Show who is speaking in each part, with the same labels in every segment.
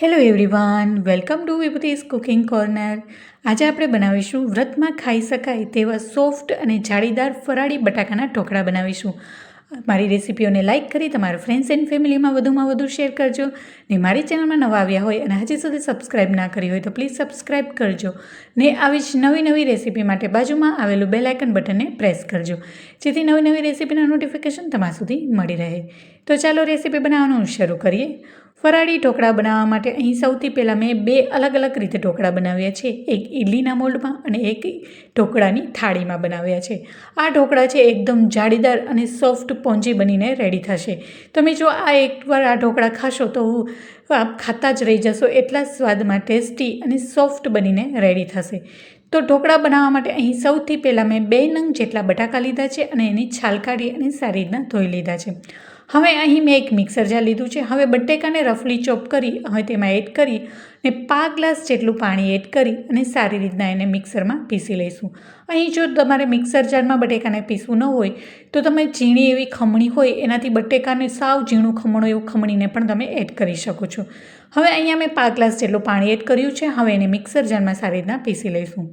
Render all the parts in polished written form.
Speaker 1: Hello everyone, welcome to વિભૂતિસ cooking corner. આજે આપણે બનાવીશું વ્રતમાં ખાઈ શકાય તેવા સોફ્ટ અને જાળીદાર ફરાળી બટાકાના ઢોકળા બનાવીશું. મારી રેસીપીઓને લાઇક કરી તમારા ફ્રેન્ડ્સ એન્ડ ફેમિલીમાં વધુમાં વધુ શેર કરજો. ને મારી ચેનલમાં નવા આવ્યા હોય અને હજી સુધી સબસ્ક્રાઈબ ના કરી હોય તો પ્લીઝ સબસ્ક્રાઈબ કરજો. ને આવી જ નવી રેસીપી માટે બાજુમાં આવેલું બેલ આઇકન બટનને પ્રેસ કરજો, જેથી નવી રેસીપીના નોટિફિકેશન તમારા સુધી મળી રહે. તો ચાલો રેસીપી બનાવવાનું શરૂ કરીએ. ફરાળી ઢોકળા બનાવવા માટે અહીં સૌથી પહેલાં મેં બે અલગ રીતે ઢોકળા બનાવ્યા છે. એક ઇડલીના મોલ્ડમાં અને એક ઢોકળાની થાળીમાં બનાવ્યા છે. આ ઢોકળા છે એકદમ જાળીદાર અને સોફ્ટ પોંજી બનીને રેડી થશે. તમે જો એકવાર આ ઢોકળા ખાશો તો આપ ખાતા જ રહી જશો, એટલા સ્વાદમાં ટેસ્ટી અને સોફ્ટ બનીને રેડી થશે. તો ઢોકળા બનાવવા માટે અહીં સૌથી પહેલાં મેં 2 નંગ જેટલા બટાકા લીધા છે અને એની છાલ કાઢી અને સારી રીતના ધોઈ લીધા છે. હવે અહીં મેં એક મિક્સર જાર લીધું છે. હવે બટેકાને રફલી ચોપ કરી હવે તેમાં એડ કરી ને 5 ગ્લાસ જેટલું પાણી એડ કરી અને સારી રીતના એને મિક્સરમાં પીસી લઈશું. અહીં જો તમારે મિક્સર જારમાં બટેકાને પીસવું ન હોય તો તમે ઝીણી એવી ખમણી હોય એનાથી બટેકાને સાવ ઝીણું ખમણો એવું ખમણીને પણ તમે એડ કરી શકો છો. હવે અહીંયા મેં 5 ગ્લાસ જેટલું પાણી એડ કર્યું છે. હવે એને મિક્સર જારમાં સારી રીતના પીસી લઈશું.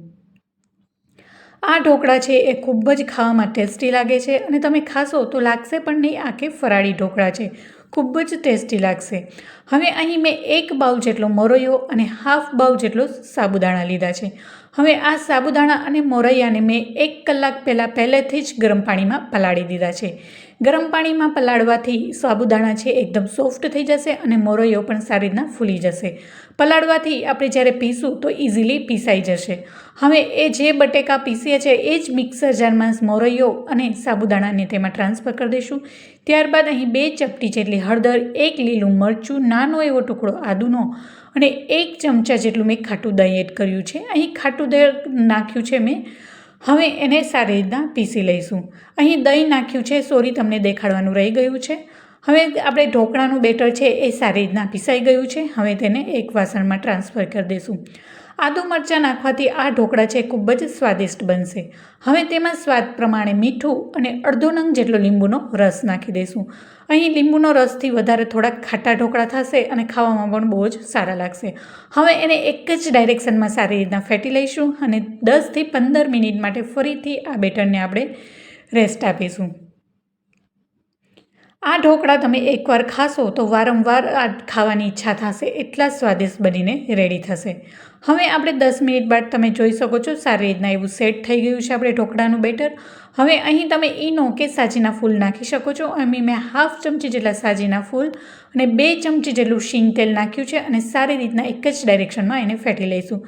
Speaker 1: આ ઢોકળા છે એ ખૂબ જ ખાવામાં ટેસ્ટી લાગે છે અને તમે ખાશો તો લાગશે પણ નહીં આ કે ફરાળી ઢોકળા છે, ખૂબ જ ટેસ્ટી લાગશે. હવે અહીં મેં 1 બાઉલ જેટલો મોરૈયો અને હાફ બાઉલ જેટલો સાબુદાણા લીધા છે. હવે આ સાબુદાણા અને મોરૈયાને મેં 1 કલાક પહેલેથી જ ગરમ પાણીમાં પલાળી દીધા છે. ગરમ પાણીમાં પલાળવાથી સાબુદાણા છે એકદમ સોફ્ટ થઈ જશે અને મોરૈયો પણ સારી રીતના ફૂલી જશે. પલાળવાથી આપણે જ્યારે પીસું તો ઇઝીલી પીસાઈ જશે. હવે એ જે બટેકા પીસીએ છે એ જ મિક્સર જારમાં મોરૈયો અને સાબુદાણાને તેમાં ટ્રાન્સફર કરી દઈશું. ત્યારબાદ અહીં 2 ચપટી જેટલી હળદર, 1 લીલું મરચું, નાનો એવો ટુકડો આદુનો અને 1 ચમચા જેટલું મેં ખાટું દહીં એડ કર્યું છે. અહીં ખાટું દહીં નાખ્યું છે મેં. હવે એને સારી રીતના પીસી લઈશું. અહીં દહીં નાખ્યું છે, સોરી તમને દેખાડવાનું રહી ગયું છે. હવે આપણે ઢોકળાનું બેટર છે એ સારી રીતના પીસાઈ ગયું છે. હવે તેને એક વાસણમાં ટ્રાન્સફર કરી દઈશું. આદુ મરચાં નાખવાથી આ ઢોકળા છે ખૂબ જ સ્વાદિષ્ટ બનશે. હવે તેમાં સ્વાદ પ્રમાણે મીઠું અને અડધો નંગ જેટલો લીંબુનો રસ નાખી દઈશું. અહીં લીંબુનો રસથી વધારે થોડાક ખાટા ઢોકળા થશે અને ખાવામાં પણ બહુ જ સારા લાગશે. હવે એને એક જ ડાયરેક્શનમાં સારી રીતના ફેટી લઈશું અને 10થી 15 મિનિટ માટે ફરીથી આ બેટરને આપણે રેસ્ટ આપીશું. આ ઢોકળા તમે એકવાર ખાશો તો વારંવાર આ ખાવાની ઈચ્છા થશે, એટલા સ્વાદિષ્ટ બનીને રેડી થશે. હવે આપણે 10 મિનિટ બાદ તમે જોઈ શકો છો સારી રીતના એવું સેટ થઈ ગયું છે આપણે ઢોકળાનું બેટર. હવે અહીં તમે ઈનો કે સાજીના ફૂલ નાખી શકો છો. અહીં મેં હાફ ચમચી જેટલા સાજીના ફૂલ અને 2 ચમચી જેટલું શીંગ તેલ નાખ્યું છે અને સારી રીતના એક જ ડાયરેક્શનમાં એને ફેટી લઈશું.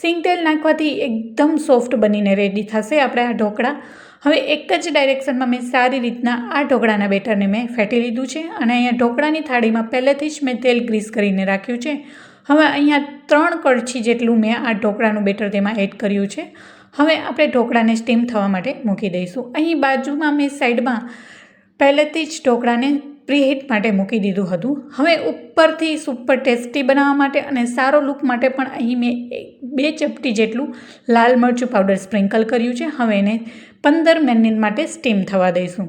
Speaker 1: શીંગ તેલ નાખવાથી એકદમ સોફ્ટ બનીને રેડી થશે આપણે આ ઢોકળા. હવે એક જ ડાયરેક્શનમાં મેં સારી રીતના આ ઢોકળાના બેટરને મેં ફેટી લીધું છે અને અહીંયા ઢોકળાની થાળીમાં પહેલેથી જ મેં તેલ ગ્રીસ કરીને રાખ્યું છે. હવે અહીંયા 3 કળછી જેટલું મેં આ ઢોકળાનું બેટર તેમાં એડ કર્યું છે. હવે આપણે ઢોકળાને સ્ટીમ થવા માટે મૂકી દઈશું. અહીં બાજુમાં મેં સાઈડમાં પહેલેથી જ ઢોકળાને પ્રીહીટ માટે મૂકી દીધું હતું. હવે ઉપરથી સુપર ટેસ્ટી બનાવવા માટે અને સારો લુક માટે પણ અહીં મેં 2 ચપટી જેટલું લાલ મરચું પાવડર સ્પ્રિંકલ કર્યું છે. હવે એને 15 મિનિટ માટે સ્ટીમ થવા દઈશું.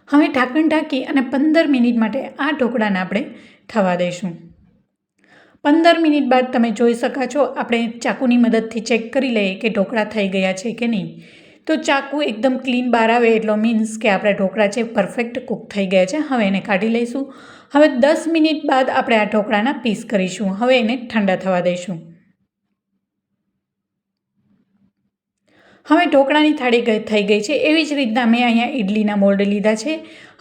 Speaker 1: હવે ઢાંકણ ઢાંકી અને 15 મિનિટ માટે આ ઢોકળાને આપણે થવા દઈશું. 15 મિનિટ બાદ તમે જોઈ શકો છો, આપણે ચાકુની મદદથી ચેક કરી લઈએ કે ઢોકળા થઈ ગયા છે કે નહીં. તો ચાકુ એકદમ ક્લીન બહાર આવે એટલો મીન્સ કે આપણા ઢોકળા છે પરફેક્ટ કૂક થઈ ગયા છે. હવે એને કાઢી લઈશું. હવે 10 મિનિટ બાદ આપણે આ ઢોકળાના પીસ કરીશું. હવે એને ઠંડા થવા દઈશું. હવે ઢોકળાની થાળી થઈ ગઈ છે. એવી જ રીતના મેં અહીંયા ઇડલીના મોલ્ડ લીધા છે.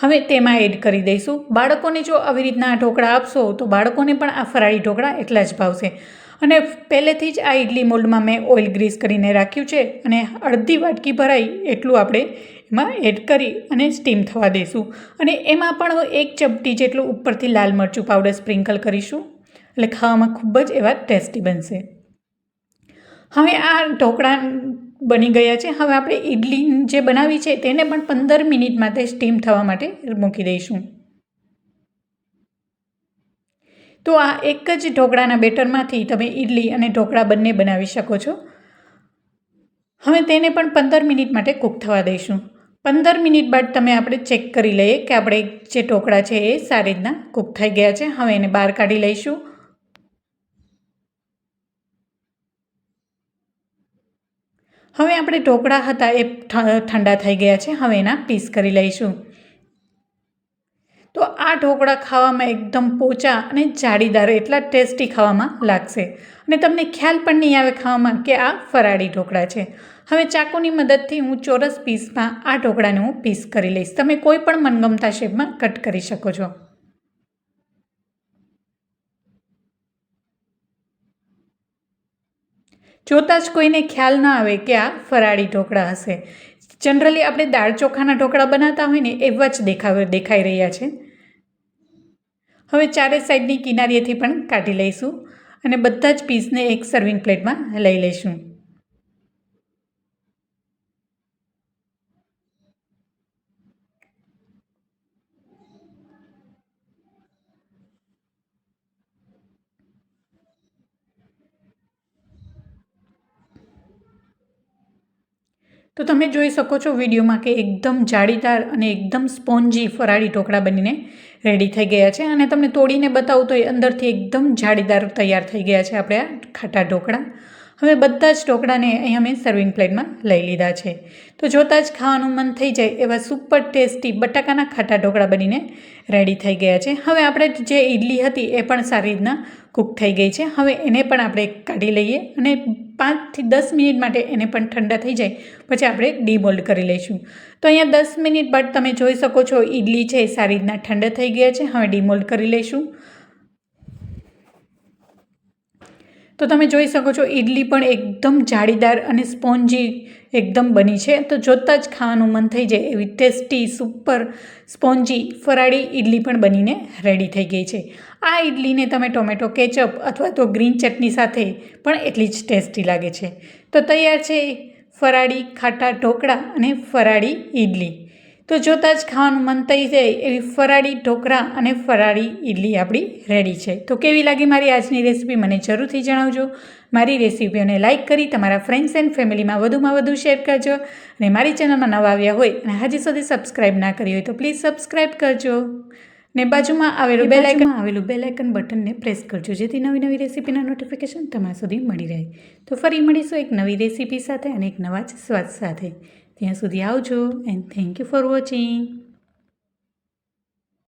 Speaker 1: હવે તેમાં એડ કરી દઈશું. બાળકોને જો આવી રીતના આ ઢોકળા આપશો તો બાળકોને પણ આ ફરાળી ઢોકળા એટલા જ ભાવશે. અને પહેલેથી જ આ ઇડલી મોલ્ડમાં મેં ઓઇલ ગ્રીસ કરીને રાખ્યું છે અને અડધી વાટકી ભરાય એટલું આપણે એમાં એડ કરી અને સ્ટીમ થવા દઈશું. અને એમાં પણ 1 ચપટી જેટલું ઉપરથી લાલ મરચું પાવડર સ્પ્રિંકલ કરીશું, એટલે ખાવામાં ખૂબ જ એવા ટેસ્ટી બનશે. હવે આ ઢોકળા બની ગયા છે. હવે આપણે ઇડલી જે બનાવી છે તેને પણ 15 મિનિટ માટે સ્ટીમ થવા માટે મૂકી દઈશું. તો આ એક જ ઢોકળાના બેટરમાંથી તમે ઇડલી અને ઢોકળા બંને બનાવી શકો છો. હવે તેને પણ 15 મિનિટ માટે કૂક થવા દઈશું. 15 મિનિટ બાદ આપણે ચેક કરી લઈએ કે આપણે જે ઢોકળા છે એ સારી રીતના કૂક થઈ ગયા છે. હવે એને બહાર કાઢી લઈશું. હવે આપણે ઢોકળા હતા એ ઠંડા થઈ ગયા છે. હવે એના પીસ કરી લઈશું. તો આ ઢોકળા ખાવામાં એકદમ પોચા અને જાળીદાર એટલા ટેસ્ટી ખાવામાં લાગશે અને તમને ખ્યાલ પણ નહીં આવે ખાવામાં કે આ ફરાળી ઢોકળા છે. હવે ચાકુની મદદથી હું ચોરસ પીસમાં આ ઢોકળાને હું પીસ કરી લઈશ. તમે કોઈ પણ મનગમતા શેપમાં કટ કરી શકો છો. જોતાં જ કોઈને ખ્યાલ ના આવે કે આ ફરાળી ઢોકળા હશે. જનરલી આપણે દાળ ચોખાના ઢોકળા બનાવતા હોય ને એવા જ દેખાઈ રહ્યા છે. હવે ચારે સાઈડની કિનારીએથી પણ કાઢી લઈશું અને બધા જ પીસને એક સર્વિંગ પ્લેટમાં લઈ લઈશું. તો તમે જોઈ શકો છો વિડીયોમાં કે એકદમ જાળીદાર અને એકદમ સ્પોન્જી ફરાળી ઢોકળા બનીને રેડી થઈ ગયા છે. અને તમને તોડીને બતાવું તો એ અંદરથી એકદમ જાળીદાર તૈયાર થઈ ગયા છે આપણે આ ખાટા ઢોકળા. હવે બધા જ ઢોકળાને અહીંયા મેં સર્વિંગ પ્લેટમાં લઈ લીધા છે. તો જોતાં જ ખાવાનું મન થઈ જાય એવા સુપર ટેસ્ટી બટાકાના ખાટા ઢોકળા બનીને રેડી થઈ ગયા છે. હવે આપણે જે ઈડલી હતી એ પણ સારી રીતના કૂક થઈ ગઈ છે. હવે એને પણ આપણે કાઢી લઈએ અને 5 થી 10 મિનિટ માટે એને પણ ઠંડા થઈ જાય પછી આપણે ડીમોલ્ડ કરી લઈશું. તો અહીંયા 10 મિનિટ બાદ તમે જોઈ શકો છો ઈડલી છે એ સારી રીતના ઠંડા થઈ ગયા છે. હવે ડીમોલ્ડ કરી લઈશું. તો તમે જોઈ શકો છો ઈડલી પણ એકદમ જાળીદાર અને સ્પોન્જી એકદમ બની છે. તો જોતાં જ ખાવાનું મન થઈ જાય એવી ટેસ્ટી સુપર સ્પોન્જી ફરાળી ઈડલી પણ બનીને રેડી થઈ ગઈ છે. આ ઈડલીને તમે ટોમેટો કેચઅપ અથવા તો ગ્રીન ચટણી સાથે પણ એટલી જ ટેસ્ટી લાગે છે. તો તૈયાર છે ફરાળી ખાટા ઢોકળા અને ફરાળી ઈડલી. તો જોતાં જ ખાવાનું મન થઈ જાય એવી ફરાળી ઢોકળા અને ફરાળી ઈડલી આપણી રેડી છે. તો કેવી લાગી મારી આજની રેસીપી મને જરૂરથી જણાવજો. મારી રેસીપીઓને લાઇક કરી તમારા ફ્રેન્ડ્સ એન્ડ ફેમિલીમાં વધુમાં વધુ શેર કરજો. અને મારી ચેનલમાં નવા આવ્યા હોય અને હજી સુધી સબસ્ક્રાઈબ ના કરી હોય તો પ્લીઝ સબસ્ક્રાઈબ કરજો. ને બાજુમાં આવેલું બેલ આઇકન બટનને પ્રેસ કરજો જેથી નવી નવી રેસીપીના નોટિફિકેશન તમારા સુધી મળી રહે. તો ફરી મળીશું એક નવી રેસીપી સાથે અને એક નવા જ સ્વાદ સાથે. ત્યાં સુધી આવજો and thank you for watching.